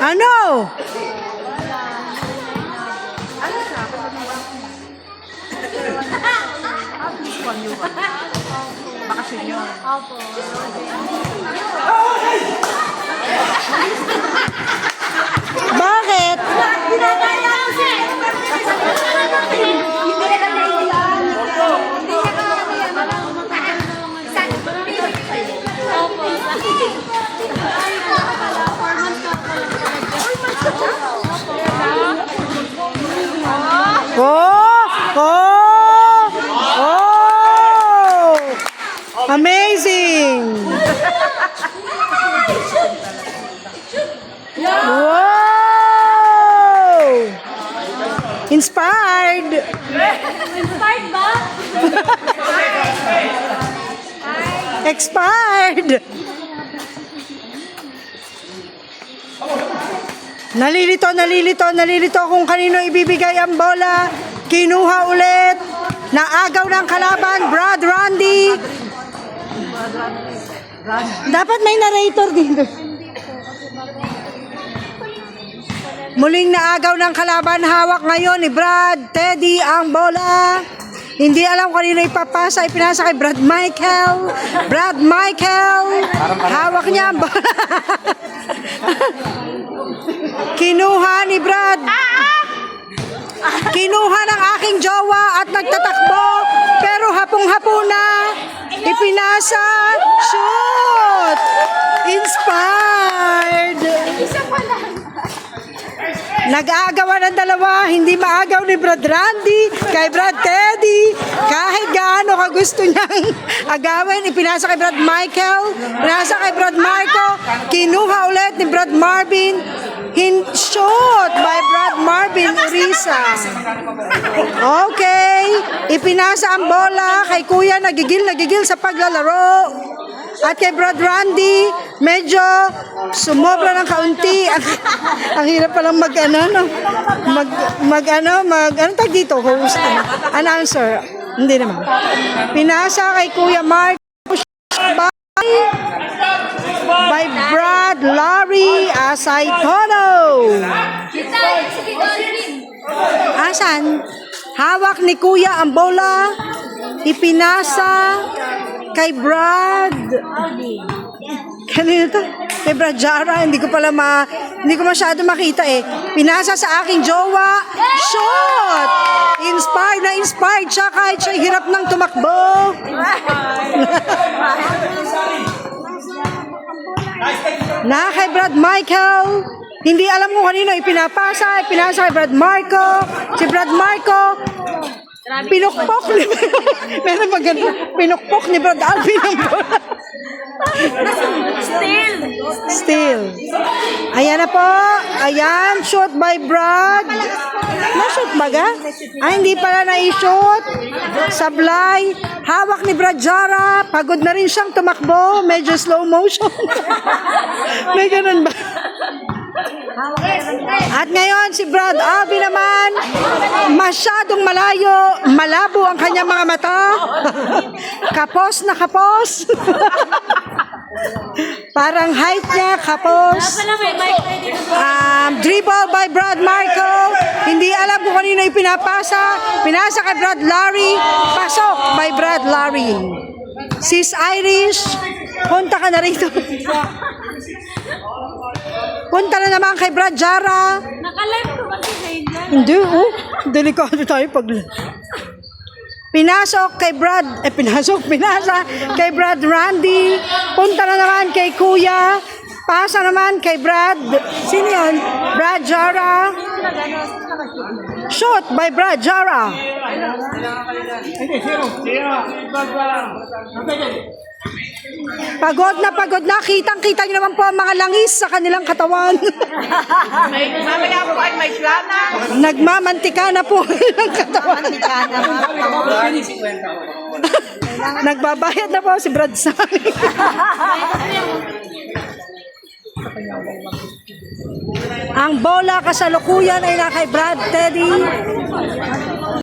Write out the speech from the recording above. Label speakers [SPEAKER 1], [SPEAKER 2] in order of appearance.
[SPEAKER 1] Ano?
[SPEAKER 2] Bakasyon yun.
[SPEAKER 3] Opo.
[SPEAKER 1] Bakit? Oh! Oh! Oh! Amazing! Wow! Inspired!
[SPEAKER 3] Inspired ba?
[SPEAKER 1] Expired! Nalilito kung kanino ibibigay ang bola. Kinuha ulit. Naagaw ng kalaban, Brad Randy. Dapat may narrator dito. Muling naagaw ng kalaban, hawak ngayon ni Brad Teddy ang bola. Hindi alam kung kanino ipapasa, ipinasa kay Brad Michael. Brad Michael, hawak niya ang bola. Kinuha ni Brad. Kinuha ng aking jowa at nagtatakbo, pero hapong-hapo na. Ipinasa. Shoot! Inspired! Nag-aagawan ng dalawa, hindi maagaw ni Brad Randy kay Brad Teddy. Kahit gaano ka gusto niyang agawin, ipinasa kay Brad Michael, pinasa kay Brad Marco, kinuha ulit ni Brad Marvin. Shot by Brad Marvin Urisa. Okay, ipinasa ang bola kay Kuya, nagigil sa paglalaro. At kay Brad Randy, medyo sumobra ng kaunti. Ang hirap palang ano tag dito, host, announcer. Hindi naman. Pinasa kay Kuya Mark by Brad Larry Asaitono. Asan? Hawak ni Kuya ang bola. Ipinasa kay Brad. Kanino to? Kay Brad Jara. Hindi ko masyado makita eh. Pinasa sa aking jowa. Shot! Inspired na inspired siya kahit siya hirap ng tumakbo. Na kay Brad Michael. Hindi alam kung kanino ipinasa kay Brad Marco. Si Brad Marco, pinukpok ni meron ba ganun? Pinukpok ni Brad Alvin ang bola. Still. Ayan na po. Ayan, shoot by Brad. Na-shoot ba ga? Hindi pala na-shoot. Sablay. Hawak ni Brad Jara. Pagod na rin siyang tumakbo. Medyo slow motion. May ganun ba? At ngayon, si Brad Alvin naman, masyadong malayo, malabo ang kanyang mga mata. Kapos na kapos. Parang height niya, kapos. Dribble by Brad Marco. Hindi alam kung kanino ipinapasa. Pinasa kay Brad Larry. Pasok by Brad Larry. Sis Irish, punta ka na rito. Punta na naman kay Brad Jara.
[SPEAKER 3] Naka-live ko kasi sa inyo.
[SPEAKER 1] Hindi, delikado tayo pag... Pinasa kay Brad Randy. Punta na naman kay Kuya. Pasa naman kay Brad. Sino yun? Brad Jara. Shot by Brad Jara. Pagod na. Kitang-kita nyo naman po ang mga langis sa kanilang katawan.
[SPEAKER 2] Mamaya po ay may plana.
[SPEAKER 1] Nagmamantika na po ang katawan. Nagbabayad na po si Brad Sami. Ang bola kasalukuyan ay na kay Brad Teddy.